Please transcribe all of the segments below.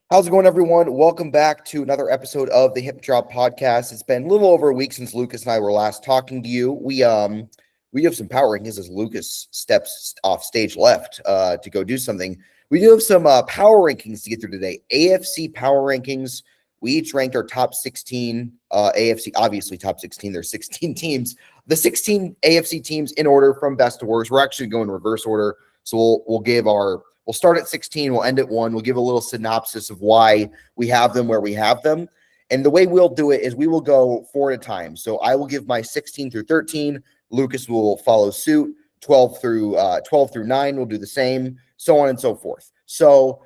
How's it going, everyone? Welcome back to another episode of the Hip Drop Podcast. It's been a little over a week since Lucas and I were last talking to you. We have some power rankings as Lucas steps off stage left to go do something. We do have some power rankings to get through today. AFC Power Rankings. We each ranked our top 16 AFC, obviously top 16. There's 16 teams. The 16 AFC teams in order from best to worst. We're actually going reverse order, so we'll start at 16. We'll end at 1. We'll give a little synopsis of why we have them where we have them. And the way we'll do it is we will go 4 at a time. So I will give my 16 through 13. Lucas will follow suit. 12 through 9 will do the same, so on and so forth. So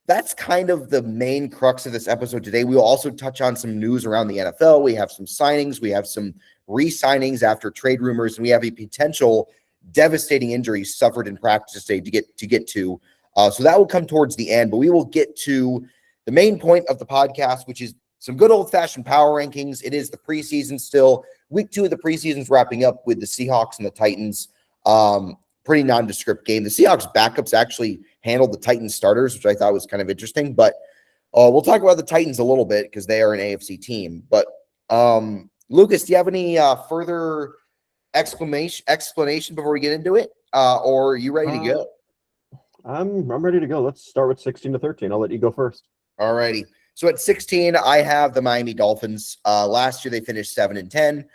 that's kind of the main crux of this episode today. We will also touch on some news around the NFL. We have some signings. We have some re-signings after trade rumors, and we have a potential devastating injury suffered in practice today to get to. So that will come towards the end, but we will get to the main point of the podcast, which is some good old-fashioned power rankings. It is the preseason still. Week 2 of the preseason is wrapping up with the Seahawks and the Titans. Pretty nondescript game. The Seahawks backups actually handled the Titans starters, which I thought was kind of interesting. But we'll talk about the Titans a little bit because they are an AFC team. But Lucas, do you have any further explanation before we get into it? Or are you ready to go? I'm ready to go. Let's start with 16 to 13. I'll let you go first. All righty. So at 16, I have the Miami Dolphins. Last year they finished 7-10.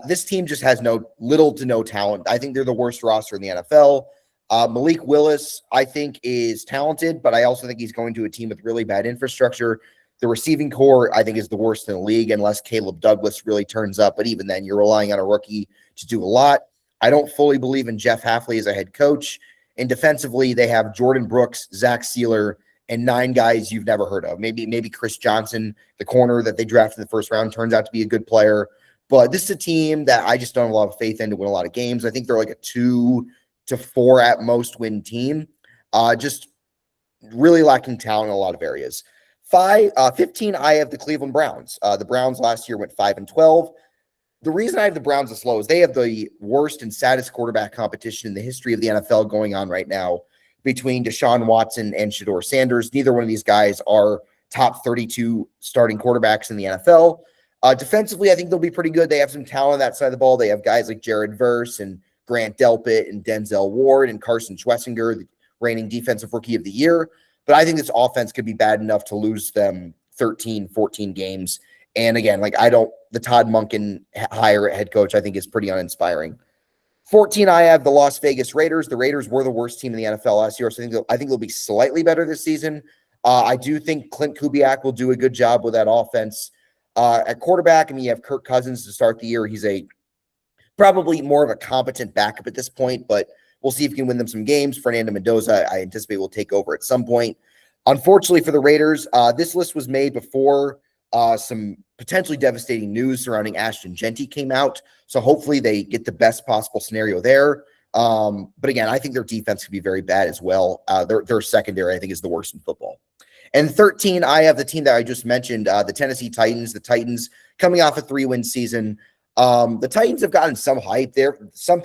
This team just has little to no talent. I think they're the worst roster in the NFL. Malik Willis, I think, is talented, but I also think he's going to a team with really bad infrastructure. The receiving core, I think, is the worst in the league unless Caleb Douglas really turns up. But even then, you're relying on a rookie to do a lot. I don't fully believe in Jeff Hafley as a head coach. And defensively, they have Jordan Brooks, Zach Sealer, and 9 guys you've never heard of. Maybe Chris Johnson, the corner that they drafted in the first round, turns out to be a good player. But this is a team that I just don't have a lot of faith in to win a lot of games. I think they're like a 2 to 4 at most win team. Just really lacking talent in a lot of areas. 15, I have the Cleveland Browns. The Browns last year went 5-12. The reason I have the Browns this low is they have the worst and saddest quarterback competition in the history of the NFL going on right now between Deshaun Watson and Shedeur Sanders. Neither one of these guys are top 32 starting quarterbacks in the NFL. Defensively, I think they'll be pretty good. They have some talent on that side of the ball. They have guys like Jared Verse and Grant Delpit and Denzel Ward and Carson Schwessinger, the reigning defensive rookie of the year. But I think this offense could be bad enough to lose them 13, 14 games. And again, the Todd Monken hire at head coach, I think, is pretty uninspiring. 14, I have the Las Vegas Raiders. The Raiders were the worst team in the NFL last year, so I think they'll be slightly better this season. I do think Clint Kubiak will do a good job with that offense. At quarterback, you have Kirk Cousins to start the year. He's probably more of a competent backup at this point, but we'll see if he can win them some games. Fernando Mendoza, I anticipate, will take over at some point. Unfortunately for the Raiders, this list was made before some potentially devastating news surrounding Ashton Genty came out. So hopefully they get the best possible scenario there. But again, I think their defense could be very bad as well. Their secondary, I think, is the worst in football. And 13, I have the team that I just mentioned, the Tennessee Titans. The Titans coming off a 3-win season. The Titans have gotten some hype there. Some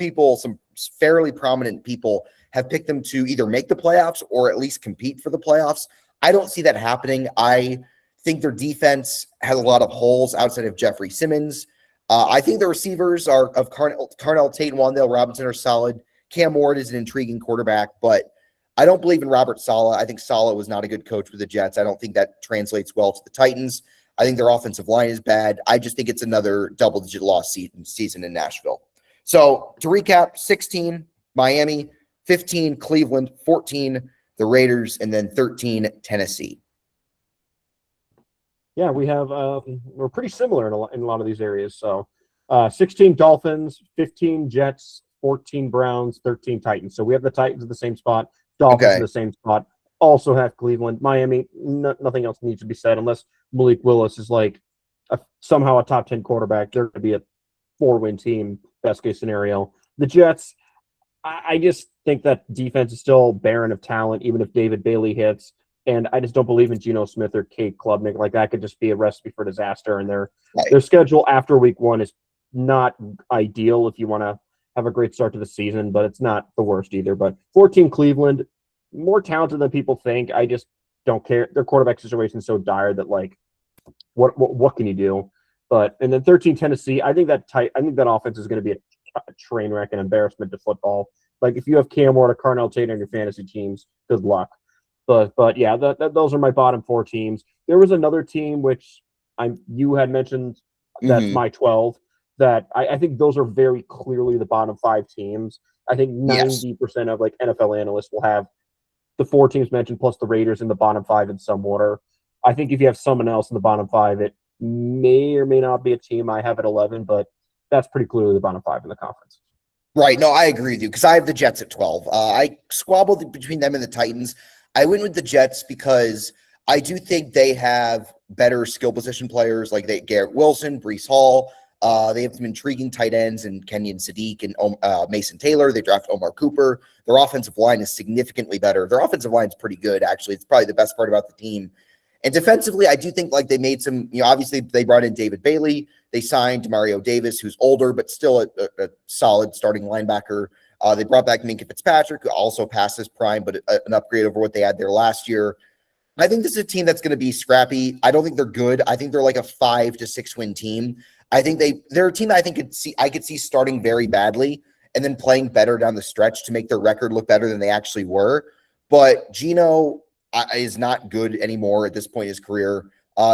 fairly prominent people have picked them to either make the playoffs or at least compete for the playoffs. I don't see that happening. I think their defense has a lot of holes outside of Jeffrey Simmons. I think the receivers of Carnell Tate and Wan'Dale Robinson are solid. Cam Ward is an intriguing quarterback, but I don't believe in Robert Saleh. I think Saleh was not a good coach with the Jets. I don't think that translates well to the Titans. I think their offensive line is bad. I just think it's another double-digit loss season in Nashville. So to recap, 16, Miami, 15, Cleveland, 14, the Raiders, and then 13, Tennessee. Yeah, we're pretty similar in a lot of these areas. So 16 Dolphins, 15 Jets, 14 Browns, 13 Titans. So we have the Titans in the same spot, Dolphins in the same spot. Also have Cleveland, Miami. Nothing else needs to be said unless Malik Willis is somehow a top 10 quarterback. They're going to be a 4-win team, best case scenario. The Jets, I just think that defense is still barren of talent, even if David Bailey hits. And I just don't believe in Geno Smith or Cade Klubnik. Like, that could just be a recipe for disaster. And their schedule after week 1 is not ideal if you want to have a great start to the season, but it's not the worst either. But 14 Cleveland, more talented than people think. don't care. Their quarterback situation is so dire that like, what can you do? But and then 13 Tennessee, I think that offense is going to be a train wreck and embarrassment to football. Like if you have Cam Ward or Carnell Tate on your fantasy teams, good luck. But yeah, those are my bottom 4 teams. There was another team which you had mentioned that's my 12. That I think those are very clearly the bottom 5 teams. I think 90% of like NFL analysts will have the 4 teams mentioned plus the Raiders in the bottom 5 in some order. I think if you have someone else in the bottom 5, it may or may not be a team I have at 11, but that's pretty clearly the bottom 5 in the conference. Right. No, I agree with you because I have the Jets at 12. I squabbled between them and the Titans. I went with the Jets because I do think they have better skill position players like Garrett Wilson, Breece Hall. They have some intriguing tight ends in Kenyon Sadiq and Mason Taylor. They draft Omar Cooper. Their offensive line is significantly better. Their offensive line is pretty good, actually. It's probably the best part about the team. And defensively, I do think like they made some, obviously they brought in David Bailey. They signed Mario Davis, who's older, but still a solid starting linebacker. They brought back Minkah Fitzpatrick, who also passed his prime, but an upgrade over what they had there last year. I think this is a team that's going to be scrappy. I don't think they're good. I think they're like a 5 to 6 win team. I think they're a team that I could see starting very badly and then playing better down the stretch to make their record look better than they actually were. But Geno is not good anymore at this point in his career.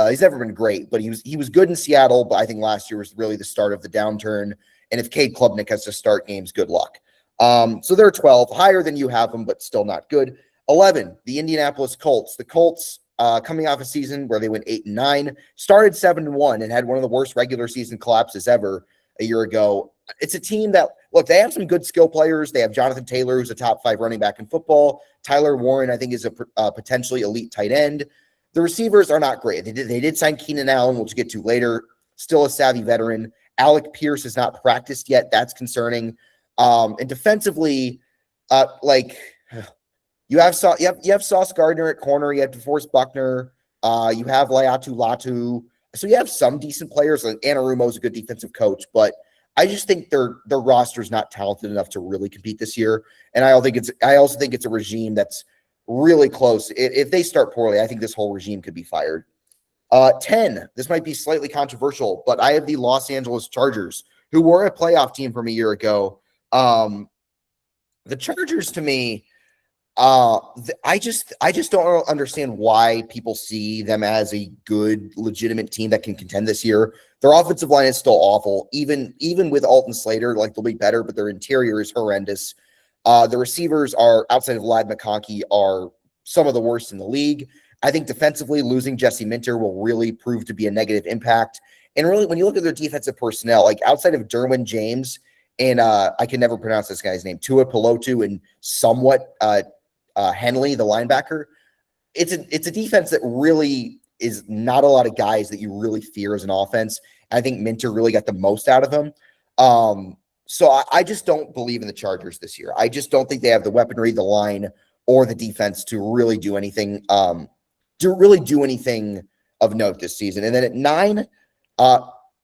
He's never been great, but he was good in Seattle. But I think last year was really the start of the downturn. And if Cade Klubnik has to start games, good luck. So they're 12, higher than you have them, but still not good. 11, the Indianapolis Colts. The Colts, coming off a season where they went 8-9, started 7-1, and had one of the worst regular season collapses ever a year ago. It's a team that, look, they have some good skill players. They have Jonathan Taylor, who's a top 5 running back in football. Tyler Warren, I think, is a potentially elite tight end. The receivers are not great. They did sign Keenan Allen, which we'll get to later. Still a savvy veteran. Alec Pierce has not practiced yet. That's concerning. And defensively, you have Sauce Gardner at corner. You have DeForest Buckner. You have Laiatu Latu. So you have some decent players. Like Anarumo is a good defensive coach, but I just think their roster is not talented enough to really compete this year. And I also think it's a regime that's really close. If they start poorly, I think this whole regime could be fired. 10, this might be slightly controversial, but I have the Los Angeles Chargers, who were a playoff team from a year ago. The Chargers, to me, I just don't understand why people see them as a good, legitimate team that can contend this year. Their offensive line is still awful. Even with Alton Slater, like they'll be better, but their interior is horrendous. The receivers are, outside of Ladd McConkey, are some of the worst in the league. I think defensively, losing Jesse Minter will really prove to be a negative impact. And really, when you look at their defensive personnel, like outside of Derwin James and I can never pronounce this guy's name, Tua Pelotu, and somewhat Henley, the linebacker, it's a defense that really is not a lot of guys that you really fear as an offense. I think Minter really got the most out of him. So I just don't believe in the Chargers this year. I just don't think they have the weaponry, the line, or the defense to really do anything, of note this season. And then at 9,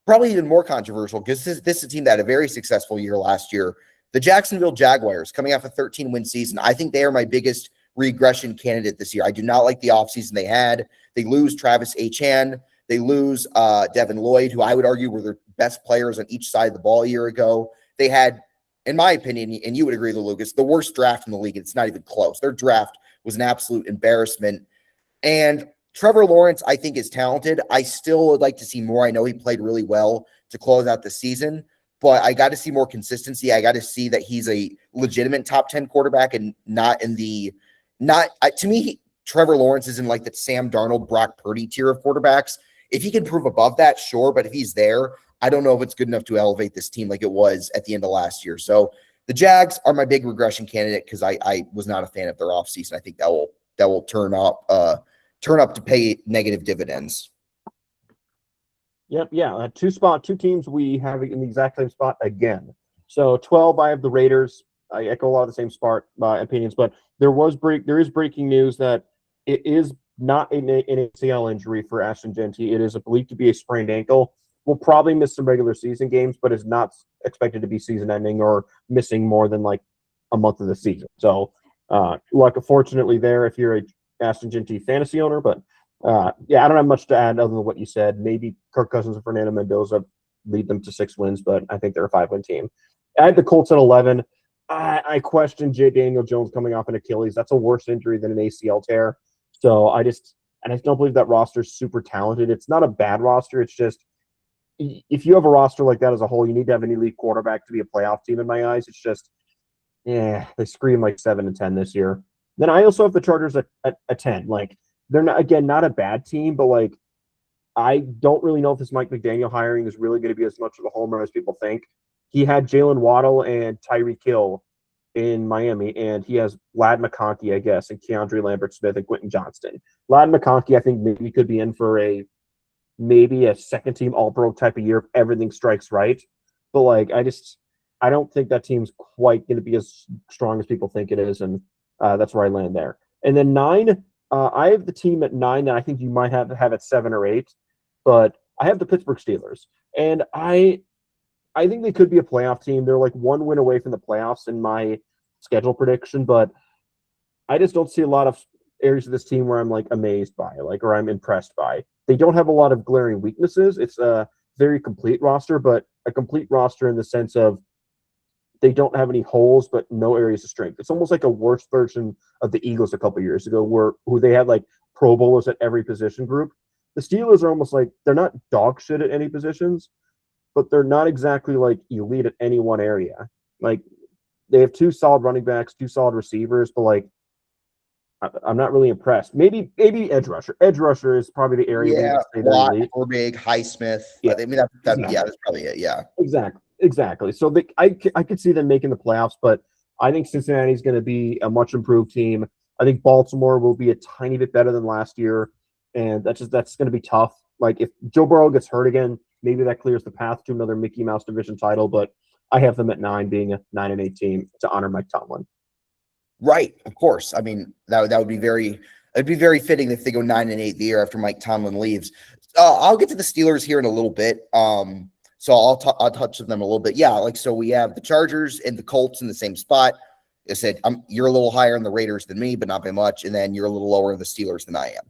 probably even more controversial because this is a team that had a very successful year last year. The Jacksonville Jaguars, coming off a 13-win season, I think they are my biggest regression candidate this year. I do not like the offseason they had. They lose Travis Etienne. They lose Devin Lloyd, who I would argue were their best players on each side of the ball a year ago. They had, in my opinion, and you would agree with Lucas, the worst draft in the league. It's not even close. Their draft was an absolute embarrassment. And Trevor Lawrence, I think, is talented. I still would like to see more. I know he played really well to close out the season, but I got to see more consistency. I got to see that he's a legitimate top 10 quarterback and to me, Trevor Lawrence is in like the Sam Darnold, Brock Purdy tier of quarterbacks. If he can prove above that, sure. But if he's there, I don't know if it's good enough to elevate this team like it was at the end of last year. So the Jags are my big regression candidate because I was not a fan of their offseason. I think that will turn up to pay negative dividends. Yep, yeah. Two teams we have in the exact same spot again. So 12, I have the Raiders. I echo a lot of the same opinions, but there is breaking news that it is not an ACL injury for Ashton Jeanty. It is believed to be a sprained ankle. Will probably miss some regular season games, but is not expected to be season ending or missing more than like a month of the season. So, fortunately there, if you're Ashton Genty fantasy owner, but yeah, I don't have much to add other than what you said. Maybe Kirk Cousins and Fernando Mendoza lead them to 6 wins, but I think they're a 5-win team. I had the Colts at 11. I question Daniel Jones coming off an Achilles. That's a worse injury than an ACL tear. So I just don't believe that roster is super talented. It's not a bad roster. It's just, if you have a roster like that as a whole, you need to have an elite quarterback to be a playoff team in my eyes. It's just, they scream like 7-10 this year. Then I also have the Chargers at 10. Like, they're not a bad team, but like, I don't really know if this Mike McDaniel hiring is really going to be as much of a home run as people think. He had Jalen Waddle and Tyreek Hill in Miami, and he has Lad McConkey, I guess, and Keandre Lambert-Smith and Quentin Johnston. Lad McConkey, I think maybe could be in for maybe a second-team All-Pro type of year if everything strikes right. But like, I don't think that team's quite going to be as strong as people think it is, and that's where I land there. And then 9, I have the team at 9 that I think you might have at 7 or 8, but I have the Pittsburgh Steelers, and I think they could be a playoff team. They're like 1 win away from the playoffs in my schedule prediction, but I just don't see a lot of areas of this team where I'm like amazed by, or I'm impressed by. They don't have a lot of glaring weaknesses. It's a very complete roster, but a complete roster in the sense of they don't have any holes, but no areas of strength. It's almost like a worse version of the Eagles a couple years ago, who they had like Pro Bowlers at every position group. The Steelers are almost like, they're not dog shit at any positions, but they're not exactly like elite at any one area. Like, they have 2 solid running backs, 2 solid receivers, but like, I'm not really impressed. Maybe edge rusher. Edge rusher is probably the area where you can say they're elite. Or big, Highsmith. Yeah, I mean, exactly. Yeah, that's probably it. Yeah, exactly. So I could see them making the playoffs, but I think Cincinnati's going to be a much improved team. I think Baltimore will be a tiny bit better than last year, and that's going to be tough. Like, if Joe Burrow gets hurt again, maybe that clears the path to another Mickey Mouse division title. But I have them at 9, being a 9-8 team to honor Mike Tomlin. Right, of course. I mean, that would be it'd be very fitting if they go 9-8 the year after Mike Tomlin leaves. I'll get to the Steelers here in a little bit. So I'll touch on them a little bit. Yeah, so we have the Chargers and the Colts in the same spot. I said you're a little higher in the Raiders than me, but not by much, and then you're a little lower in the Steelers than I am.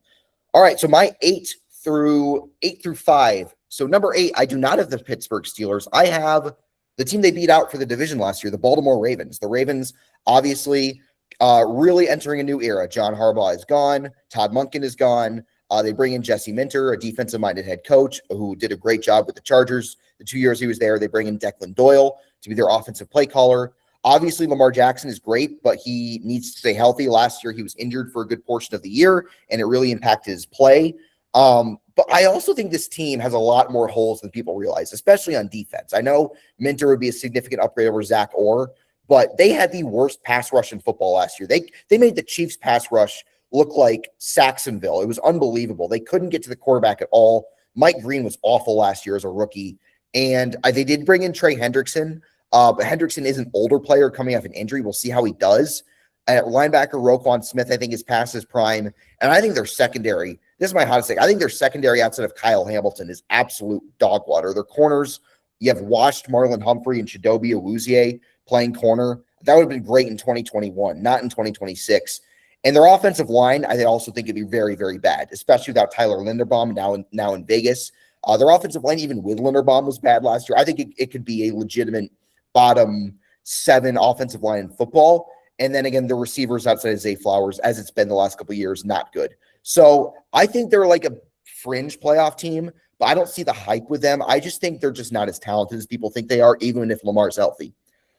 All right, so my 8 through 5. So number 8, I do not have the Pittsburgh Steelers. I have the team they beat out for the division last year, the Baltimore Ravens. The Ravens, obviously, really entering a new era. John Harbaugh is gone. Todd Monken is gone. They bring in Jesse Minter, a defensive-minded head coach who did a great job with the Chargers the 2 years he was there. They bring in Declan Doyle to be their offensive play caller. Obviously, Lamar Jackson is great, but he needs to stay healthy. Last year, he was injured for a good portion of the year, and it really impacted his play. But I also think this team has a lot more holes than people realize, especially on defense. I know Minter would be a significant upgrade over Zach Orr, but they had the worst pass rush in football last year. They made the Chiefs pass rush look like Saxonville. It was unbelievable. They couldn't get to the quarterback at all. Mike Green was awful last year as a rookie. And they did bring in Trey Hendrickson, but Hendrickson is an older player coming off an injury. We'll see how he does. At linebacker, Roquan Smith, I think, is past his prime. And I think their secondary, this is my hottest take, I think their secondary outside of Kyle Hamilton is absolute dog water. Their corners, you have washed Marlon Humphrey and Chidobe Awuzie playing corner. That would have been great in 2021, not in 2026. And their offensive line, I also think it'd be very, very bad, especially without Tyler Linderbaum now in Vegas. Their offensive line, even with Linderbaum, was bad last year. I think it could be a legitimate bottom 7 offensive line in football. And then again, the receivers outside of Zay Flowers, as it's been the last couple of years, not good. So I think they're like a fringe playoff team, but I don't see the hype with them. I just think they're just not as talented as people think they are, even if Lamar's healthy.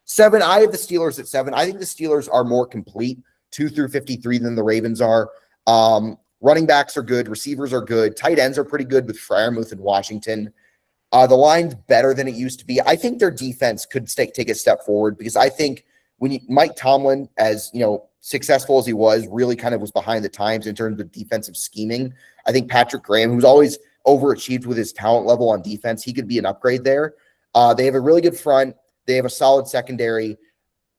7, I have the Steelers at 7. I think the Steelers are more complete 2 through 53 than the Ravens are. Running backs are good. Receivers are good. Tight ends are pretty good with Freiermuth and Washington. The line's better than it used to be. I think their defense could take a step forward because I think Mike Tomlin, as successful as he was, really kind of was behind the times in terms of defensive scheming. I think Patrick Graham, who's always overachieved with his talent level on defense, he could be an upgrade there. They have a really good front. They have a solid secondary.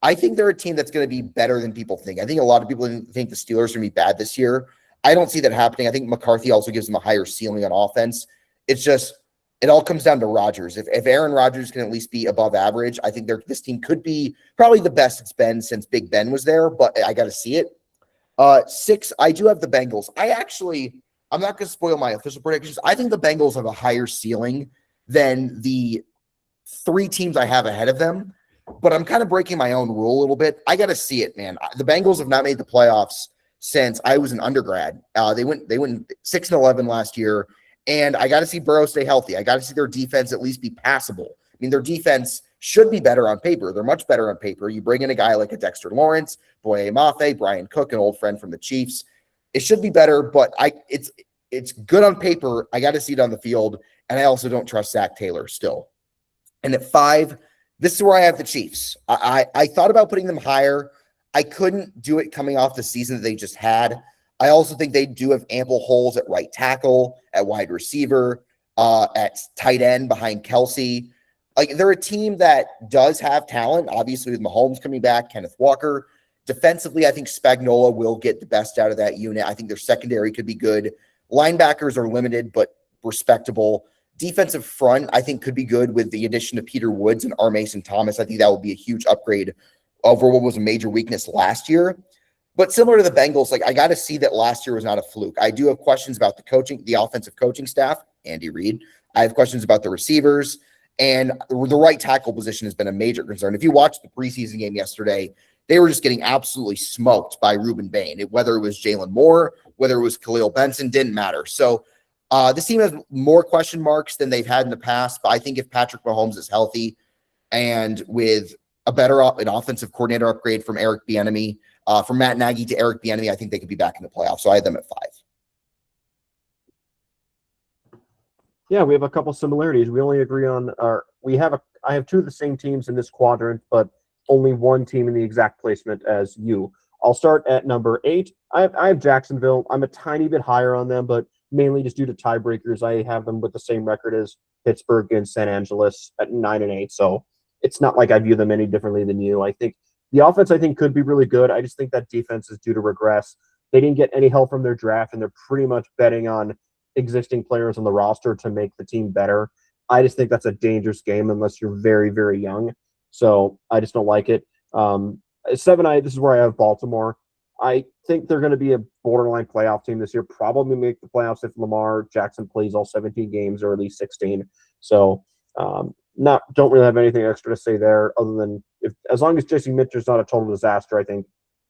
I think they're a team that's going to be better than people think. I think a lot of people think the Steelers are going to be bad this year. I don't see that happening. I think McCarthy also gives them a higher ceiling on offense. It's just, it all comes down to Rodgers. If Aaron Rodgers can at least be above average, I think this team could be probably the best it's been since Big Ben was there, but I got to see it. 6, I do have the Bengals. I'm not going to spoil my official predictions. I think the Bengals have a higher ceiling than the 3 teams I have ahead of them, but I'm kind of breaking my own rule a little bit. I got to see it, man. The Bengals have not made the playoffs since I was an undergrad. They went 6-11 last year, and I got to see Burrow stay healthy. I got to see their defense at least be passable. I mean, their defense should be better on paper. They're much better on paper. You bring in a guy like a Dexter Lawrence, Boye Mafe, Brian Cook, an old friend from the Chiefs. It should be better, but it's good on paper. I got to see it on the field, and I also don't trust Zach Taylor still. And at 5, this is where I have the Chiefs. I thought about putting them higher. I couldn't do it coming off the season that they just had. I also think they do have ample holes at right tackle, at wide receiver, at tight end behind Kelsey. Like, they're a team that does have talent, obviously, with Mahomes coming back, Kenneth Walker. Defensively, I think Spagnuolo will get the best out of that unit. I think their secondary could be good. Linebackers are limited, but respectable. Defensive front, I think, could be good with the addition of Peter Woods and R. Mason Thomas. I think that would be a huge upgrade over what was a major weakness last year. But similar to the Bengals, like, I got to see that last year was not a fluke. I do have questions about the offensive coaching staff, Andy Reid. I have questions about the receivers, and the right tackle position has been a major concern. If you watched the preseason game yesterday, they were just getting absolutely smoked by Reuben Bain. Whether it was Jalen Moore, whether it was Khalil Benson, didn't matter. So this team has more question marks than they've had in the past, but I think if Patrick Mahomes is healthy and with an offensive coordinator upgrade from Eric Bieniemy, from Matt Nagy to Eric Bieniemy, I think they could be back in the playoffs. So I had them at 5. Yeah, we have a couple similarities. We only agree on I have 2 of the same teams in this quadrant, but only one team in the exact placement as you. I'll start at number 8. I have Jacksonville. I'm a tiny bit higher on them, but mainly just due to tiebreakers. I have them with the same record as Pittsburgh and San Angeles at 9-8. So it's not like I view them any differently than you. I think the offense, could be really good. I just think that defense is due to regress. They didn't get any help from their draft, and they're pretty much betting on existing players on the roster to make the team better. I just think that's a dangerous game unless you're very, very young. So I just don't like it. 7, this is where I have Baltimore. I think they're going to be a borderline playoff team this year, probably make the playoffs if Lamar Jackson plays all 17 games or at least 16. So don't really have anything extra to say there other than as long as Jason Mitchell's not a total disaster, I think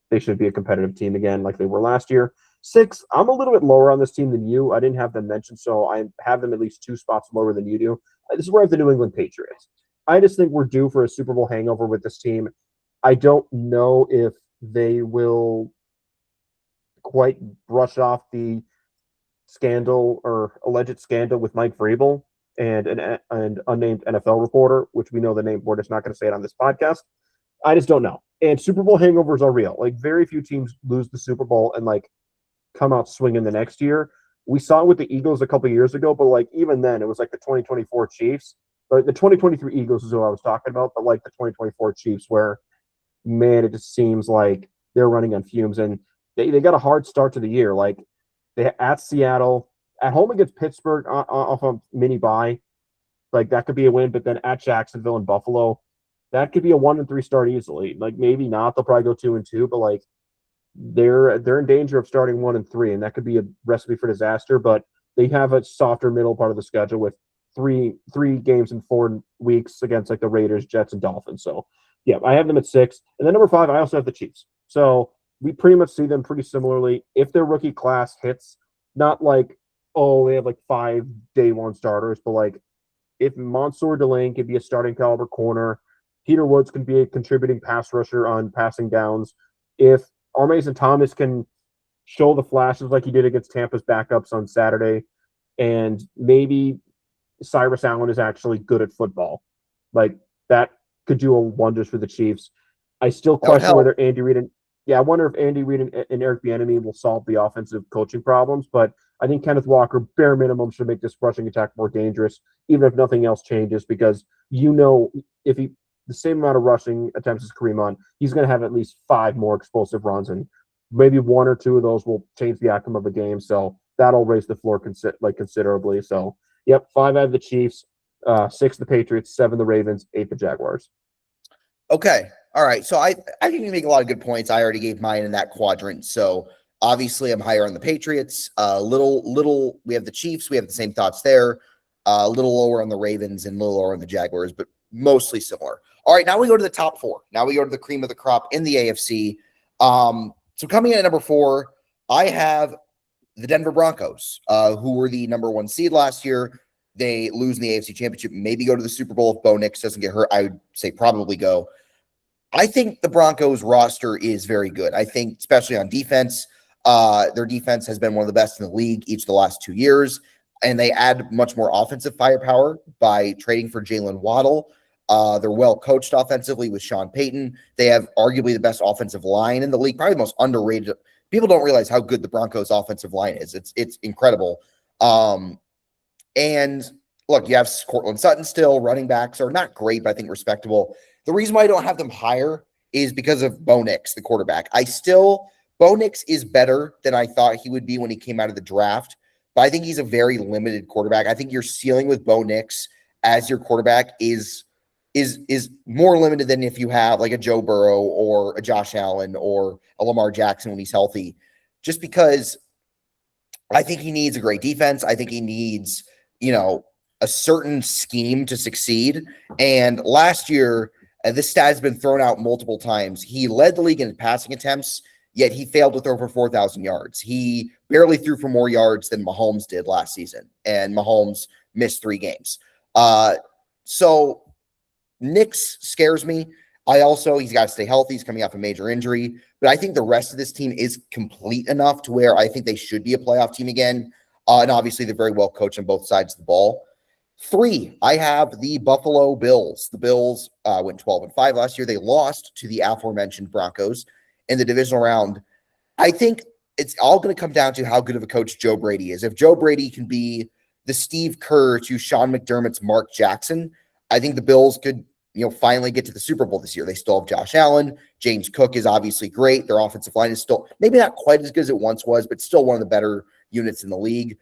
they should be a competitive team again like they were last year. 6, I'm a little bit lower on this team than you. I didn't have them mentioned, so I have them at least 2 spots lower than you do. This is where I have the New England Patriots. I just think we're due for a Super Bowl hangover with this team. I don't know if they will quite brush off the scandal or alleged scandal with Mike Vrabel and an unnamed NFL reporter, which we know the name for. It's not going to say it on this podcast. I just don't know. And Super Bowl hangovers are real. Like, very few teams lose the Super Bowl and come out swinging the next year. We saw it with the Eagles a couple of years ago, but even then, it was the 2024 Chiefs. But the 2023 Eagles is who I was talking about, but the 2024 Chiefs, where, man, it just seems like they're running on fumes. And they got a hard start to the year. They at Seattle, at home against Pittsburgh off a mini bye. That could be a win, but then at Jacksonville and Buffalo, that could be a 1-3 start easily. Maybe not. They'll probably go 2-2, but they're in danger of starting 1-3, and that could be a recipe for disaster. But they have a softer middle part of the schedule with three games in 4 weeks against the Raiders, Jets, and Dolphins. So yeah, I have them at 6. And then number 5, I also have the Chiefs. So we pretty much see them pretty similarly. If their rookie class hits, not they have 5 day 1 starters, but if Mansour Delane can be a starting caliber corner, Peter Woods can be a contributing pass rusher on passing downs. If R. Mason Thomas can show the flashes like he did against Tampa's backups on Saturday, and maybe Cyrus Allen is actually good at football, that could do wonders for the Chiefs. I still question whether Andy Reid I wonder if Andy Reid and Eric Bieniemy will solve the offensive coaching problems, but I think Kenneth Walker, bare minimum, should make this rushing attack more dangerous, even if nothing else changes, because if he the same amount of rushing attempts as Kareem Hunt, he's going to have at least 5 more explosive runs, and maybe 1 or 2 of those will change the outcome of the game. So that'll raise the floor considerably. So, yep, 5 I have the Chiefs, 6 the Patriots, 7 the Ravens, 8 the Jaguars. Okay. All right. So I think you make a lot of good points. I already gave mine in that quadrant. So Obviously, I'm higher on the Patriots. Little. We have the Chiefs. We have the same thoughts there. A little lower on the Ravens and a little lower on the Jaguars, but mostly similar. All right, now we go to the top 4. Now we go to the cream of the crop in the AFC. So coming in at number 4, I have the Denver Broncos, who were the number 1 seed last year. They lose in the AFC Championship, maybe go to the Super Bowl if Bo Nix doesn't get hurt. I would say probably go. I think the Broncos roster is very good. I think, especially on defense, their defense has been one of the best in the league each of the last 2 years, and they add much more offensive firepower by trading for Jalen Waddle. They're well coached offensively with Sean Payton. They have arguably the best offensive line in the league, probably the most underrated. People don't realize how good the Broncos offensive line is. It's incredible. And look, you have Cortland Sutton still. Running backs are not great, but I think respectable. The reason why I don't have them higher is because of Bo Nix, the quarterback. Bo Nix is better than I thought he would be when he came out of the draft, but I think he's a very limited quarterback. I think your ceiling with Bo Nix as your quarterback is more limited than if you have like a Joe Burrow or a Josh Allen or a Lamar Jackson when he's healthy, just because I think he needs a great defense. I think he needs, a certain scheme to succeed. And last year, this stat has been thrown out multiple times. He led the league in passing attempts, yet he failed to throw for 4,000 yards. He barely threw for more yards than Mahomes did last season, and Mahomes missed 3 games. So Nix scares me. He's got to stay healthy. He's coming off a major injury, but I think the rest of this team is complete enough to where I think they should be a playoff team again. And obviously they're very well coached on both sides of the ball. 3, I have the Buffalo Bills. The Bills went 12-5 last year. They lost to the aforementioned Broncos in the divisional round. I think it's all going to come down to how good of a coach Joe Brady is. If Joe Brady can be the Steve Kerr to Sean McDermott's Mark Jackson, I think the Bills could, finally get to the Super Bowl this year. They still have Josh Allen. James Cook is obviously great. Their offensive line is still maybe not quite as good as it once was, but still one of the better units in the league.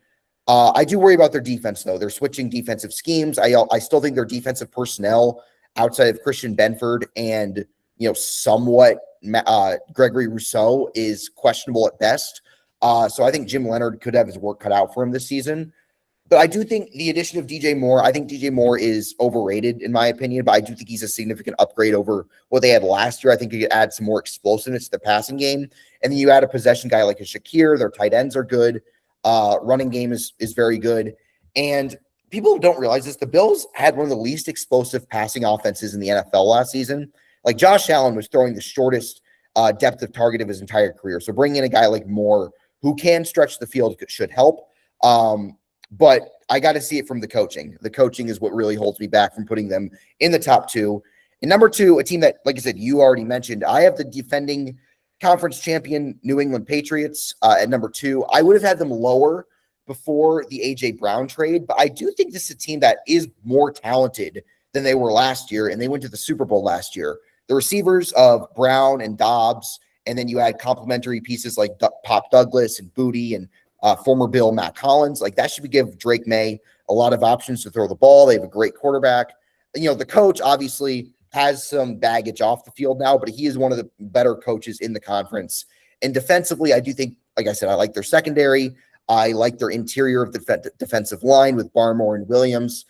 I do worry about their defense, though. They're switching defensive schemes. I still think their defensive personnel outside of Christian Benford and, somewhat Gregory Rousseau is questionable at best. So I think Jim Leonard could have his work cut out for him this season. But I do think the addition of DJ Moore, I think DJ Moore is overrated in my opinion, but I do think he's a significant upgrade over what they had last year. I think he could add some more explosiveness to the passing game. And then you add a possession guy like a Shakir. Their tight ends are good. Running game is very good. And people don't realize this. The Bills had one of the least explosive passing offenses in the NFL last season. Like Josh Allen was throwing the shortest depth of target of his entire career. So bringing in a guy like Moore who can stretch the field should help. But I got to see it from the coaching. The coaching is what really holds me back from putting them in the top 2. And number 2, a team that, like I said, you already mentioned, I have the defending conference champion New England Patriots at number 2. I would have had them lower before the A.J. Brown trade, but I do think this is a team that is more talented than they were last year, and they went to the Super Bowl last year. The receivers of Brown and Dobbs, and then you had complementary pieces like Pop Douglas and Booty and former Bill Matt Collins. Like that should give Drake May a lot of options to throw the ball. They have a great quarterback. The coach obviously has some baggage off the field now, but he is one of the better coaches in the conference. And defensively, I do think, like I said, I like their secondary. I like their interior of the defensive line with Barmore and Williams.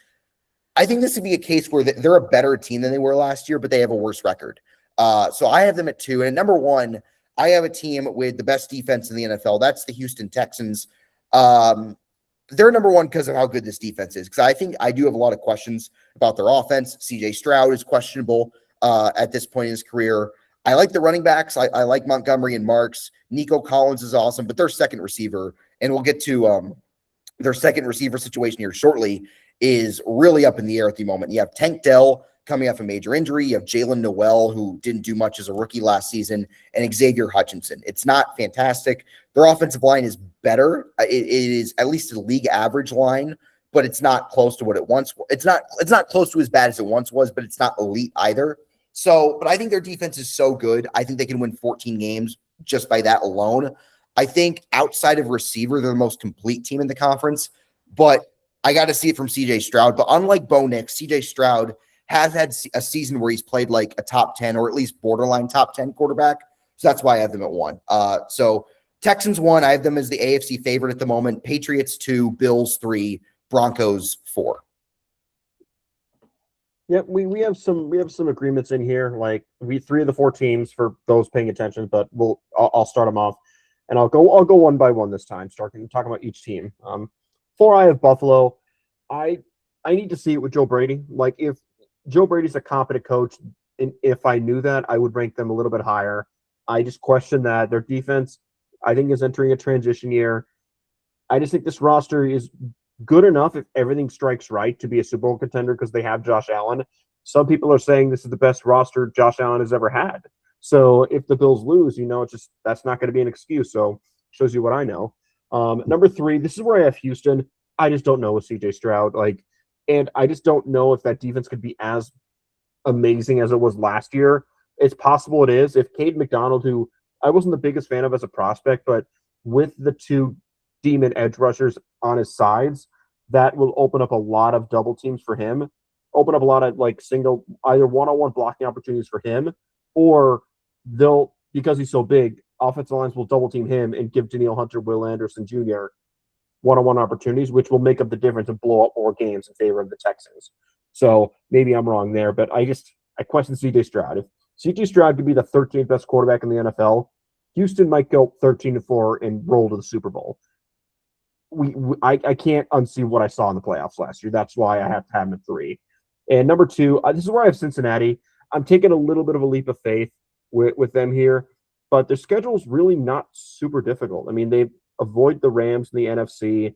I think this would be a case where they're a better team than they were last year, but they have a worse record. So I have them at 2. And at number 1, I have a team with the best defense in the NFL. That's the Houston Texans. They're number 1 because of how good this defense is. Because I think I do have a lot of questions about their offense. CJ Stroud is questionable at this point in his career. I like the running backs. I like Montgomery and Marks. Nico Collins is awesome, but their second receiver, and we'll get to their second receiver situation here shortly, is really up in the air at the moment. You have Tank Dell coming off a major injury. You have Jalen Noel, who didn't do much as a rookie last season, and Xavier Hutchinson. It's not fantastic. Their offensive line is better. It is at least a league average line, but it's not close to what it once was. It's not close to as bad as it once was, but it's not elite either. So, but I think their defense is so good. I think they can win 14 games just by that alone. I think outside of receiver, they're the most complete team in the conference, but I got to see it from CJ Stroud. But unlike Bo Nix, CJ Stroud has had a season where he's played like a top 10 or at least borderline top 10 quarterback. So that's why I have them at 1. So Texans 1, I have them as the AFC favorite at the moment. Patriots 2, Bills 3, Broncos 4. Yeah, we have some agreements in here. Like three of the 4 teams for those paying attention, but I'll start them off, and I'll go one by one this time, talking about each team. 4, I have Buffalo. I need to see it with Joe Brady. Like if Joe Brady's a competent coach, and if I knew that, I would rank them a little bit higher. I just question that their defense, I think, is entering a transition year. I just think this roster is good enough if everything strikes right to be a Super Bowl contender because they have Josh Allen. Some people are saying this is the best roster Josh Allen has ever had. So if the Bills lose, it's just that's not going to be an excuse. So shows you what I know. Number 3, this is where I have Houston. I just don't know with CJ Stroud. And I just don't know if that defense could be as amazing as it was last year. It's possible it is. If Cade McDonald, who I wasn't the biggest fan of as a prospect, but with the 2 demon edge rushers on his sides, that will open up a lot of double teams for him, open up a lot of single, either one-on-one blocking opportunities for him, or they'll, because he's so big, offensive lines will double team him and give Danielle Hunter, Will Anderson Jr. one-on-one opportunities, which will make up the difference and blow up more games in favor of the Texans. So maybe I'm wrong there, but I question CJ Stroud. If CJ Stroud could be the 13th best quarterback in the NFL, Houston might go 13-4 and roll to the Super Bowl. I can't unsee what I saw in the playoffs last year. That's why I have to have them at 3. And number 2, this is where I have Cincinnati. I'm taking a little bit of a leap of faith with them here, but their schedule is really not super difficult. I mean, they avoid the Rams in the NFC.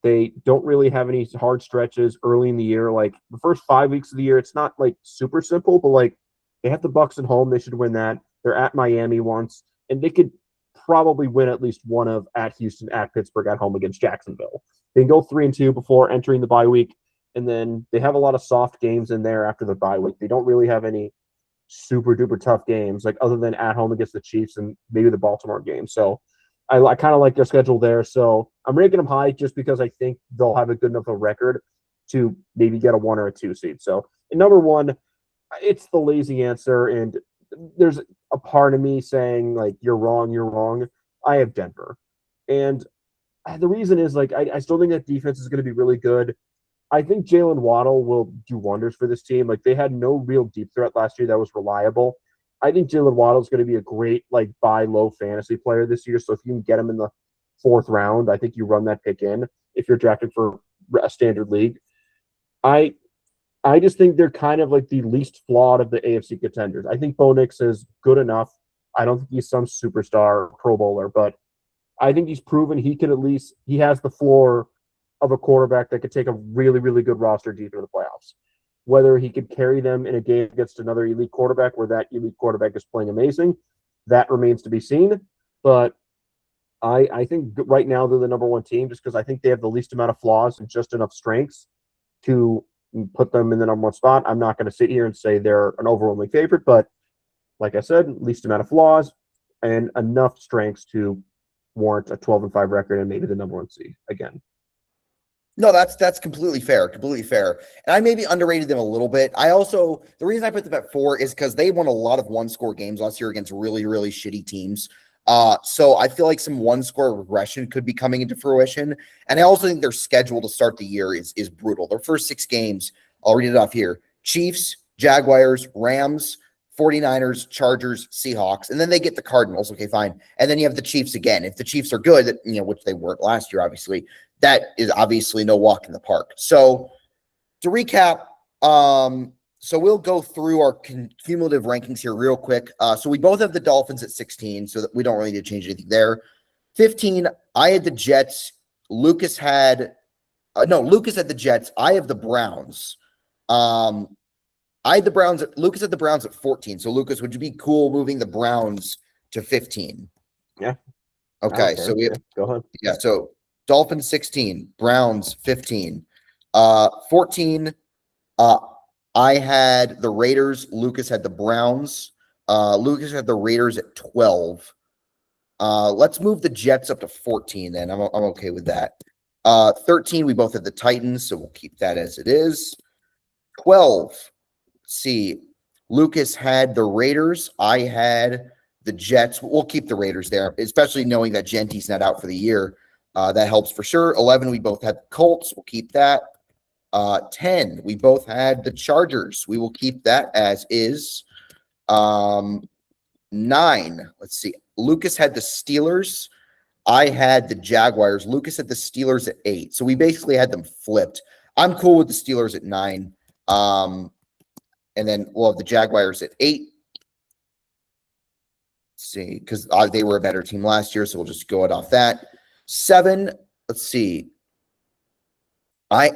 They don't really have any hard stretches early in the year. Like the first 5 weeks of the year, it's not super simple, but they have the Bucs at home. They should win that. They're at Miami once, and they could probably win at least one of at Houston, at Pittsburgh, at home against Jacksonville. They can go 3-2 before entering the bye week, and then they have a lot of soft games in there after the bye week. They don't really have any super duper tough games, other than at home against the Chiefs and maybe the Baltimore game. So I kind of like their schedule there. So I'm ranking them high just because I think they'll have a good enough a record to maybe get a 1 or a 2 seed. So in number 1, it's the lazy answer, and there's a part of me saying you're wrong. I have Denver, and the reason is I still think that defense is going to be really good. I think Jalen Waddle will do wonders for this team. They had no real deep threat last year that was reliable. I think Jalen Waddle is going to be a great buy low fantasy player this year. So if you can get him in the 4th round, I think you run that pick in if you're drafted for a standard league. I just think they're kind of the least flawed of the AFC contenders. I think Bo Nix is good enough. I don't think he's some superstar Pro Bowler, but I think he's proven he has the floor of a quarterback that could take a really, really good roster deep into the playoffs. Whether he could carry them in a game against another elite quarterback where that elite quarterback is playing amazing, that remains to be seen. But I think right now they're the number 1 team just because I think they have the least amount of flaws and just enough strengths to put them in the number 1 spot. I'm not going to sit here and say they're an overwhelming favorite, but like I said, least amount of flaws and enough strengths to warrant a 12-5 record and maybe the number 1 seed again. No, that's completely fair. Completely fair. And I maybe underrated them a little bit. The reason I put them at 4 is because they won a lot of 1-score games last year against really, really shitty teams. So I feel like some 1-score regression could be coming into fruition. And I also think their schedule to start the year is brutal. Their first 6 games, I'll read it off here: Chiefs, Jaguars, Rams, 49ers, Chargers, Seahawks, and then they get the Cardinals. Okay, fine. And then you have the Chiefs again. If the Chiefs are good, which they weren't last year, obviously, that is obviously no walk in the park. So to recap, so we'll go through our cumulative rankings here real quick. So we both have the Dolphins at 16, so that we don't really need to change anything there. 15, I had the Jets. Lucas had the Jets. I have the Browns. I had the Browns. Lucas had the Browns at 14. So Lucas, would you be cool moving the Browns to 15? Yeah. Okay. So we have, go ahead. Yeah. So Dolphins 16, Browns 15, 14. I had the Raiders. Lucas had the Browns. Lucas had the Raiders at 12. Let's move the Jets up to 14 then. I'm okay with that. 13, we both had the Titans, so we'll keep that as it is. 12, let's see. Lucas had the Raiders. I had the Jets. We'll keep the Raiders there, especially knowing that Genty's not out for the year. That helps for sure. 11, we both had the Colts. We'll keep that. 10, we both had the Chargers. We will keep that as is. 9, let's see. Lucas had the Steelers. I had the Jaguars. Lucas had the Steelers at 8. So we basically had them flipped. I'm cool with the Steelers at 9. And then we'll have the Jaguars at 8. Let's see, because they were a better team last year, so we'll just go it off that. 7, let's see. I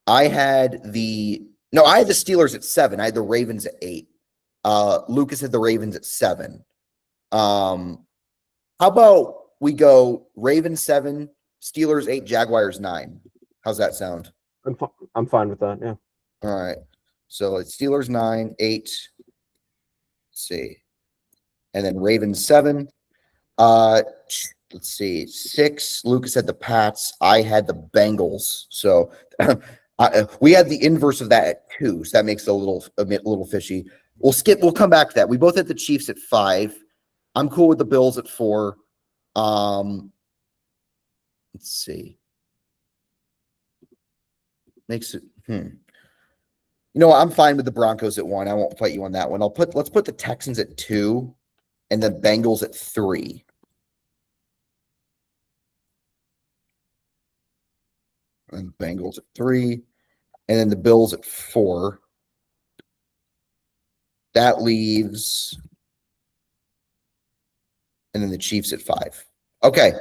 had the Steelers at 7. I had the Ravens at 8. Lucas had the Ravens at 7. How about we go Ravens 7, Steelers 8, Jaguars 9? How's that sound? I'm fine with that. Yeah. All right. So it's Steelers 9, 8. Let's see, and then Ravens 7. Let's see, 6. Lucas had the Pats. I had the Bengals. So we had the inverse of that at 2. So that makes it a little fishy. We'll come back to that. We both had the Chiefs at 5. I'm cool with the Bills at 4. Let's see. Makes it I'm fine with the Broncos at 1. I won't fight you on that one. Let's put the Texans at 2 and the Bengals at 3. And Bengals at 3. And then the Bills at 4. That leaves. And then the Chiefs at 5. Okay.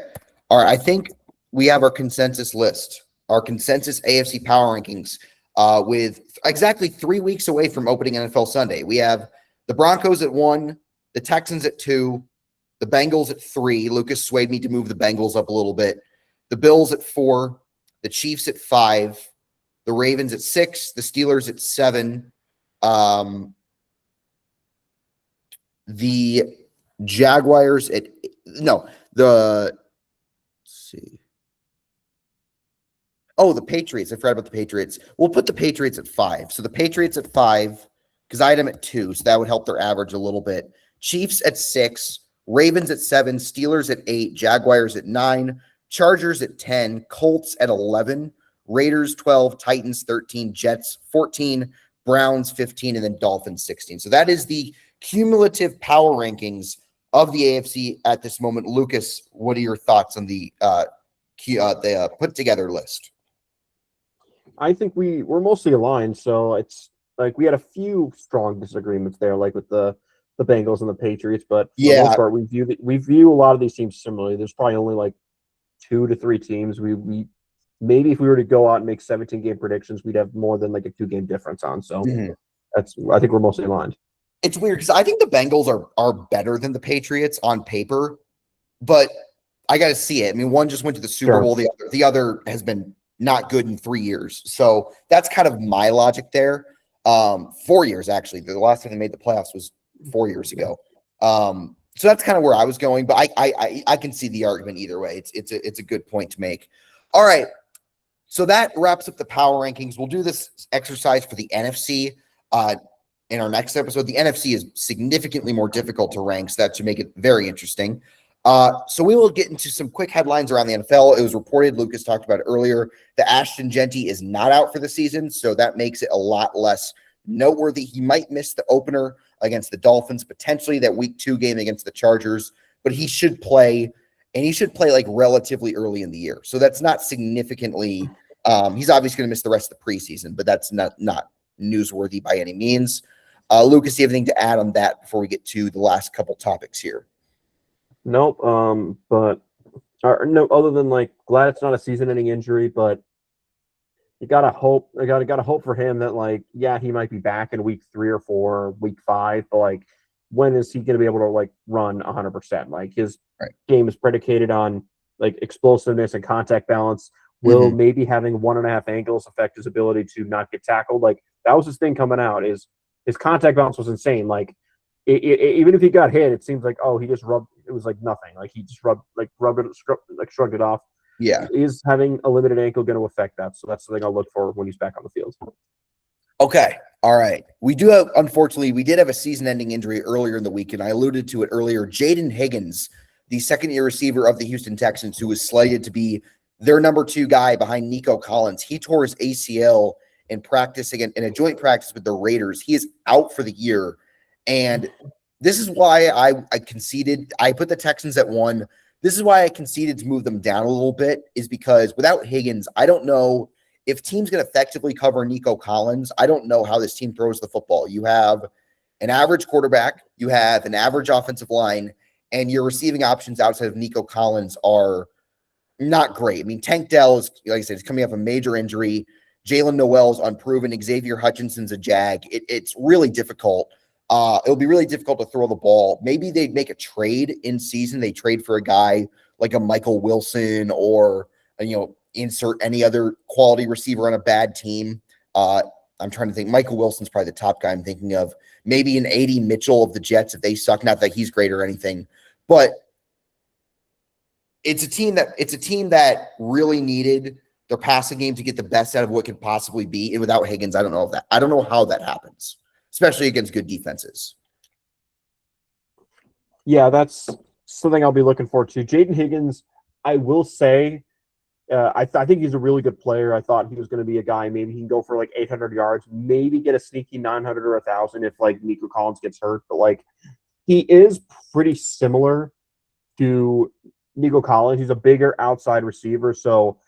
All right. I think we have our consensus list, our consensus AFC Power Rankings, with exactly 3 weeks away from opening NFL Sunday. We have the Broncos at 1, the Texans at 2, the Bengals at 3. Lucas swayed me to move the Bengals up a little bit. The Bills at 4, the Chiefs at 5, the Ravens at 6, the Steelers at 7, the Jaguars at let's see. Oh, the Patriots. I forgot about the Patriots. We'll put the Patriots at 5. So the Patriots at 5, because I had them at 2, so that would help their average a little bit. Chiefs at 6, Ravens at 7, Steelers at 8, Jaguars at 9, Chargers at 10, Colts at 11, Raiders 12, Titans 13, Jets 14, Browns 15, and then Dolphins 16. So that is the cumulative power rankings of the AFC at this moment. Lucas, what are your thoughts on the put together list? I think we're mostly aligned. So it's like we had a few strong disagreements there, like with the Bengals and the Patriots, but for the most part, we view a lot of these teams similarly. There's probably only like 2 to 3 teams we maybe if we were to go out and make 17 game predictions, we'd have more than like a 2 game difference on. So I think we're mostly aligned. It's weird because I think the Bengals are better than the Patriots on paper, but I got to see it. I mean, one just went to the Super Bowl. The other has been not good in 3 years. So that's kind of my logic there. 4 years, actually. The last time they made the playoffs was 4 years ago. So that's kind of where I was going, but I can see the argument either way. It's a good point to make. All right. So that wraps up the power rankings. We'll do this exercise for the NFC in our next episode. The NFC is significantly more difficult to rank, so that should make it very interesting. So we will get into some quick headlines around the NFL. It was reported, Lucas talked about it earlier, that Ashton Genty is not out for the season, so that makes it a lot less noteworthy. He might miss the opener against the Dolphins, potentially that week 2 game against the Chargers, but he should play, and he should play like relatively early in the year. So that's not significantly, he's obviously going to miss the rest of the preseason, but that's not newsworthy by any means. Lucas, do you have anything to add on that before we get to the last couple topics here? Nope. But no, other than like glad it's not a season-ending injury, but you gotta hope. I gotta hope for him that like, yeah, he might be back in week 3 or 4, week 5, but like, when is he gonna be able to like run 100%? Like his game is predicated on like explosiveness and contact balance. Will maybe having 1.5 ankles affect his ability to not get tackled? Like that was his thing coming out. Is his contact balance was insane. Like even if he got hit, it seems like he just rubbed. It was like nothing. Like he just rubbed it, shrugged it off. Yeah. Is having a limited ankle going to affect that? So that's something I'll look for when he's back on the field. Okay. All right. We do have, unfortunately, we did have a season-ending injury earlier in the week, and I alluded to it earlier. Jayden Higgins, the second-year receiver of the Houston Texans, who was slated to be their number 2 guy behind Nico Collins. He tore his ACL in practice again in a joint practice with the Raiders. He is out for the year. And this is why I conceded. I put the Texans at 1. This is why I conceded to move them down a little bit, is because without Higgins, I don't know if teams can effectively cover Nico Collins. I don't know how this team throws the football. You have an average quarterback, you have an average offensive line, and your receiving options outside of Nico Collins are not great. I mean, Tank Dell is, like I said, is coming off a major injury. Jalen Noel's unproven. Xavier Hutchinson's a jag. It's really difficult. It'll be really difficult to throw the ball. Maybe they'd make a trade in season. They trade for a guy like a Michael Wilson or, insert any other quality receiver on a bad team. I'm trying to think. Michael Wilson's probably the top guy I'm thinking of. Maybe an A.D. Mitchell of the Jets if they suck. Not that he's great or anything, but it's a team that really needed their passing game to get the best out of what could possibly be. And without Higgins, I don't know how that happens, especially against good defenses. Yeah, that's something I'll be looking forward to. Jayden Higgins, I will say, I think he's a really good player. I thought he was going to be a guy, maybe he can go for like 800 yards, maybe get a sneaky 900 or 1,000 if like Nico Collins gets hurt. But like he is pretty similar to Nico Collins. He's a bigger outside receiver. So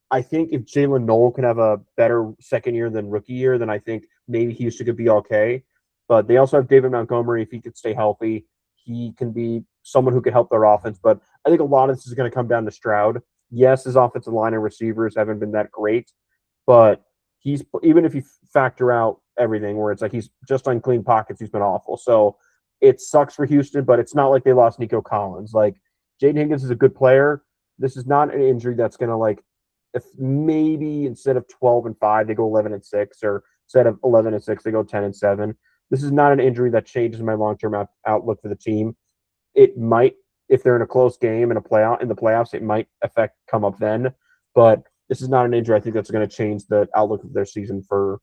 I think if Jalen Noel can have a better second year than rookie year, then I think maybe Houston could be okay. But they also have David Montgomery. If he could stay healthy, he can be someone who could help their offense. But I think a lot of this is going to come down to Stroud. Yes, his offensive line and receivers haven't been that great, but even if you factor out everything where it's like he's just on clean pockets, he's been awful. So it sucks for Houston, but it's not like they lost Nico Collins. Like Jayden Higgins is a good player. This is not an injury that's going to like, if maybe instead of 12-5, they go 11-6, or instead of 11-6, they go 10-7. This is not an injury that changes my long-term outlook for the team. It might, if they're in a close game in the playoffs, it might come up then. But this is not an injury I think that's going to change the outlook of their season for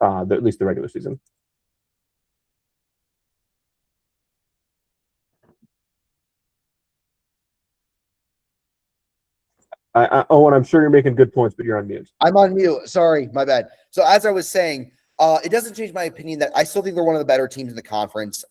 at least the regular season. Owen, I'm sure you're making good points, but you're on mute. I'm on mute. Sorry, my bad. So as I was saying, it doesn't change my opinion that I still think they're one of the better teams in the conference.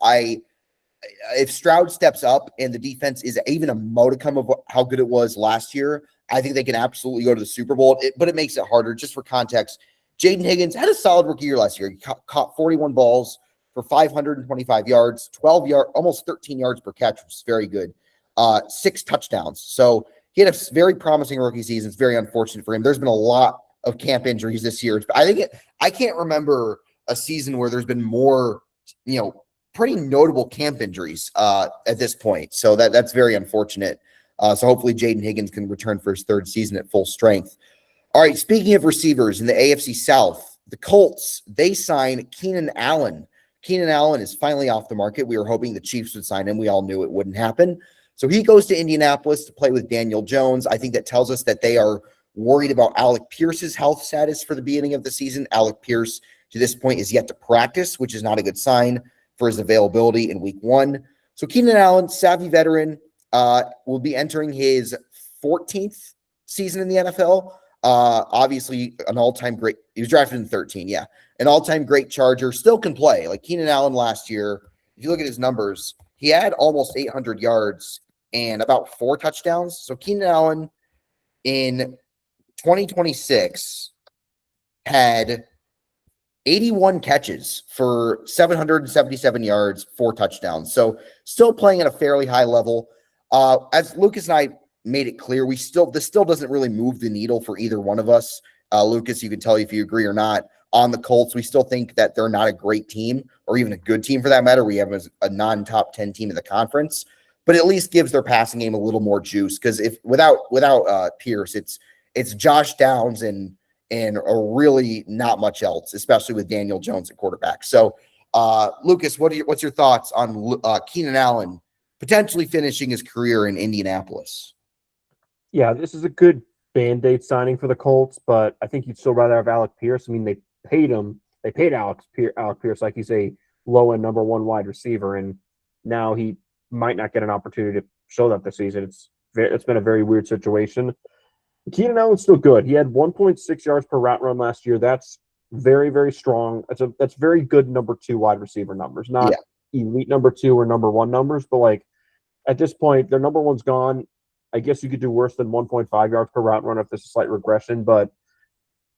If Stroud steps up and the defense is even a modicum of how good it was last year, I think they can absolutely go to the Super Bowl. But it makes it harder. Just for context, Jayden Higgins had a solid rookie year last year. He caught 41 balls for 525 yards, 12 yards, almost 13 yards per catch, which is very good. 6 touchdowns. So he had a very promising rookie season. It's very unfortunate for him. There's been a lot of camp injuries this year. I can't remember a season where there's been more, pretty notable camp injuries at this point. So that's very unfortunate. So hopefully Jayden Higgins can return for his 3rd season at full strength. All right, speaking of receivers in the AFC South, the Colts, they sign Keenan Allen. Keenan Allen is finally off the market. We were hoping the Chiefs would sign him. We all knew it wouldn't happen. So he goes to Indianapolis to play with Daniel Jones. I think that tells us that they are worried about Alec Pierce's health status for the beginning of the season. Alec Pierce, to this point, is yet to practice, which is not a good sign for his availability in week 1. So Keenan Allen, savvy veteran, will be entering his 14th season in the NFL. Obviously, an all-time great. He was drafted in 13, yeah. An all-time great Charger. Still can play. Like Keenan Allen last year, if you look at his numbers, he had almost 800 yards and about 4 touchdowns. So Keenan Allen in 2026 had 81 catches for 777 yards, 4 touchdowns. So still playing at a fairly high level. As Lucas and I made it clear, this still doesn't really move the needle for either one of us. Lucas, you can tell if you agree or not. On the Colts, we still think that they're not a great team, or even a good team for that matter. We have a non-top 10 team in the conference, but at least gives their passing game a little more juice. Because if without Pierce, it's Josh Downs and really not much else, especially with Daniel Jones at quarterback. So, Lucas, what's your thoughts on Keenan Allen potentially finishing his career in Indianapolis? Yeah, this is a good Band-Aid signing for the Colts, but I think you'd still rather have Alec Pierce. I mean, they paid him they paid Alec Pierce like he's a low-end number one wide receiver, and now he might not get an opportunity to show that this season. It's been a very weird situation. Keenan Allen's still good. He had 1.6 yards per route run last year. That's very, very strong. That's very good number 2 wide receiver numbers, not elite number 2 or number 1 numbers, but like at this point, their number 1's gone. I guess you could do worse than 1.5 yards per route run if there's a slight regression, but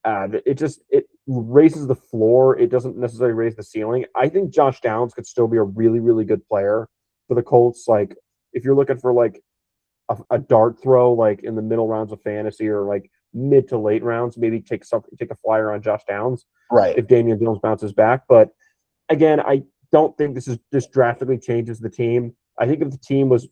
it raises the floor. It doesn't necessarily raise the ceiling. I think Josh Downs could still be a really, really good player for the Colts. Like if you're looking for like a dart throw, like in the middle rounds of fantasy or like mid to late rounds, maybe take a flyer on Josh Downs, right? If Daniel Jones bounces back. But again, I don't think this drastically changes the team. I think if the team was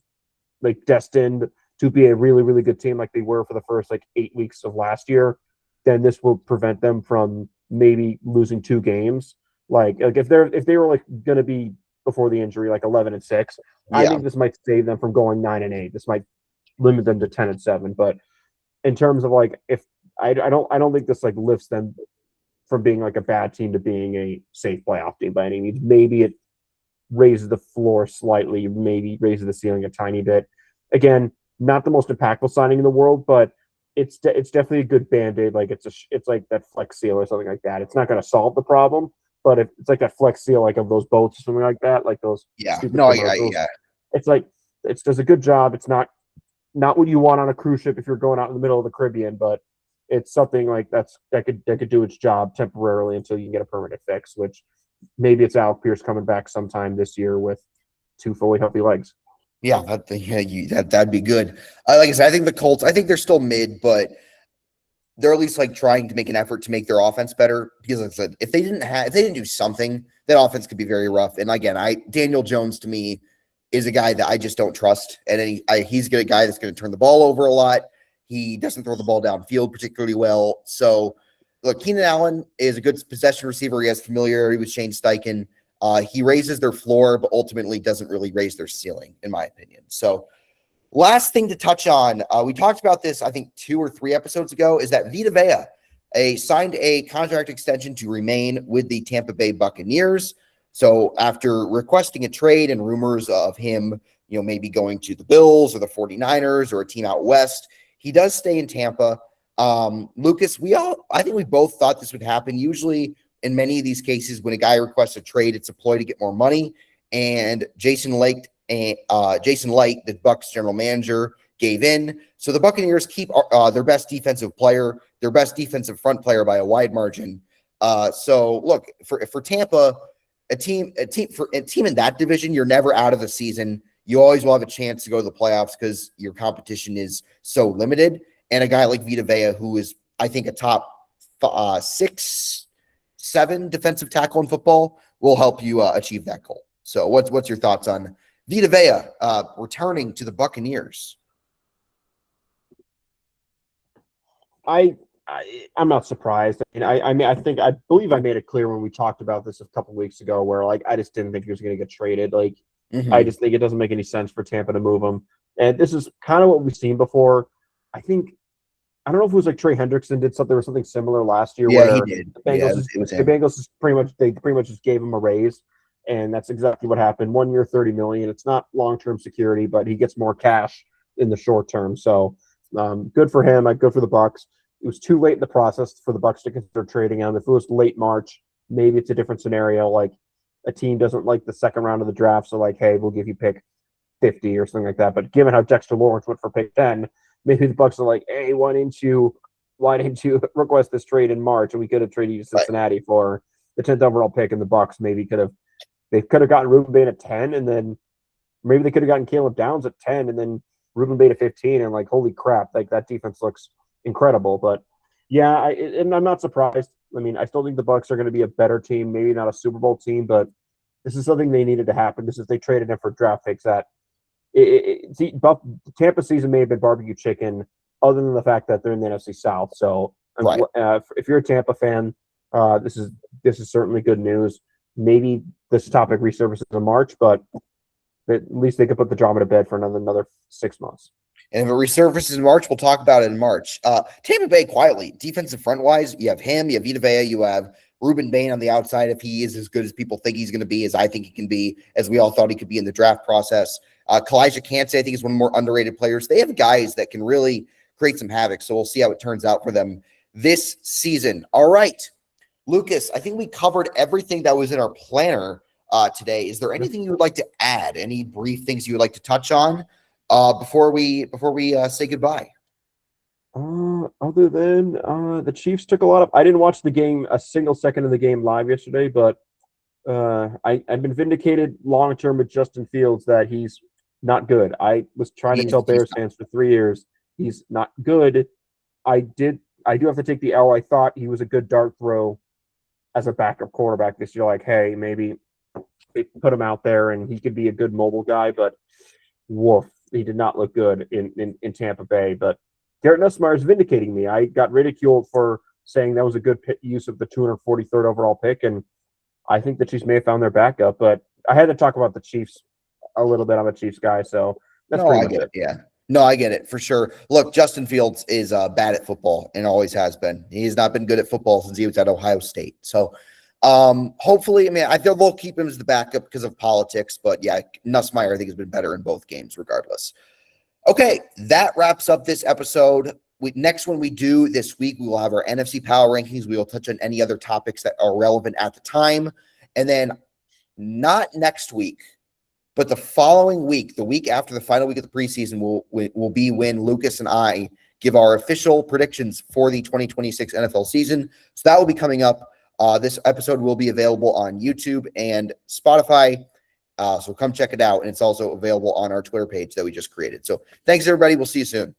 like destined to be a really, really good team like they were for the first like 8 weeks of last year, then this will prevent them from maybe losing 2 games. Like if they were like going to be before the injury like 11-6, I think this might save them from going 9-8. This might limit them to 10-7. But in terms of like if I don't think this like lifts them from being like a bad team to being a safe playoff team by any means. Maybe it raises the floor slightly, maybe raises the ceiling a tiny bit. Again, not the most impactful signing in the world, but it's definitely a good Band-Aid. Like it's like that Flex Seal or something like that. It's not going to solve the problem, but if it's like that Flex Seal, like of those boats or something like that, like those. It's like it does a good job. It's not what you want on a cruise ship if you're going out in the middle of the Caribbean, but it's something like that could do its job temporarily until you can get a permanent fix. Which maybe it's Alec Pierce coming back sometime this year with 2 fully healthy legs. Yeah, that'd be good. Like I said, I think the Colts, I think they're still mid, but they're at least like trying to make an effort to make their offense better. Because like I said, if they didn't do something, that offense could be very rough. And again, Daniel Jones to me is a guy that I just don't trust. And he's a guy that's going to turn the ball over a lot. He doesn't throw the ball downfield particularly well. So look, Keenan Allen is a good possession receiver. He has familiarity with Shane Steichen. He raises their floor, but ultimately doesn't really raise their ceiling, in my opinion. So last thing to touch on, we talked about this, I think 2 or 3 episodes ago, is that Vita Vea signed a contract extension to remain with the Tampa Bay Buccaneers. So after requesting a trade and rumors of him, maybe going to the Bills or the 49ers or a team out west, he does stay in Tampa. Lucas, I think we both thought this would happen. Usually in many of these cases, when a guy requests a trade, it's a ploy to get more money. And Jason Licht, the Bucs general manager, gave in. So the Buccaneers keep their best defensive player, their best defensive front player by a wide margin. So look, for Tampa, a team in that division, you're never out of the season. You always will have a chance to go to the playoffs because your competition is so limited. And a guy like Vita Vea, who is, I think, a top 6-7 defensive tackle in football, will help you achieve that goal. So what's your thoughts on Vita Vea returning to the Buccaneers? I'm not surprised. I believe I made it clear when we talked about this a couple weeks ago, where like I just didn't think he was going to get traded. Like I just think it doesn't make any sense for Tampa to move him. And this is kind of what we've seen before. I don't know if it was like Trey Hendrickson did something similar last year. Yeah, where he did. The Bengals is pretty much just gave him a raise, and that's exactly what happened. 1 year, $30 million. It's not long-term security, but he gets more cash in the short term. So good for him. Good for the Bucs. It was too late in the process for the Bucs to consider trading him. If it was late March, maybe it's a different scenario. Like a team doesn't like the second round of the draft, so like, hey, we'll give you pick 50 or something like that. But given how Dexter Lawrence went for pick 10, maybe the Bucs are like, hey, why didn't you request this trade in March? And we could have traded you to Cincinnati for the 10th overall pick, and the Bucs maybe could have gotten Ruben Bain at 10, and then maybe they could have gotten Caleb Downs at 10, and then Ruben Bain at 15, and like, holy crap, like that defense looks incredible. But yeah, and I'm not surprised. I mean, I still think the Bucs are going to be a better team, maybe not a Super Bowl team, but this is something they needed to happen. This is they traded him for draft picks that Tampa season may have been barbecue chicken, other than the fact that they're in the NFC South. So if you're a Tampa fan, this is certainly good news. Maybe this topic resurfaces in March, but At least they could put the drama to bed for another 6 months. And if it resurfaces in March, we'll talk about it in March. Tampa Bay quietly, defensive front wise, you have him, you have Vita Vea, you have Ruben Bain on the outside. If he is as good as people think he's going to be, as I think he can be, as we all thought he could be in the draft process. Kalijah Kancey, I think, is one of the more underrated players. They have guys that can really create some havoc. So we'll see how it turns out for them this season. All right, Lucas, I think we covered everything that was in our planner today. Is there anything you would like to add? Any brief things you would like to touch on before we say goodbye? Other than the Chiefs took a lot of. I didn't watch the game a single second of the game live yesterday, but I've been vindicated long term with Justin Fields that he's not good. I was trying to tell Bears fans for 3 years he's not good. I do have to take the L. I thought he was a good dart throw as a backup quarterback this year. Like, hey, maybe put him out there and he could be a good mobile guy, but woof, he did not look good in Tampa Bay. But Garrett Nussmeier is vindicating me. I got ridiculed for saying that was a good use of the 243rd overall pick, and I think the Chiefs may have found their backup. But I had to talk about the Chiefs a little bit. I'm a Chiefs guy, so that's pretty much it. Yeah. No, I get it for sure. Look, Justin Fields is bad at football and always has been. He's not been good at football since he was at Ohio State. So hopefully, I mean, I feel they'll keep him as the backup because of politics. But yeah, Nussmeier, I think, has been better in both games regardless. Okay, that wraps up this episode. Next one we do this week, we will have our NFC Power Rankings. We will touch on any other topics that are relevant at the time. And then not next week, but the following week, the week after the final week of the preseason, will be when Lucas and I give our official predictions for the 2026 NFL season. So that will be coming up. This episode will be available on YouTube and Spotify. So come check it out. And it's also available on our Twitter page that we just created. So thanks, everybody. We'll see you soon.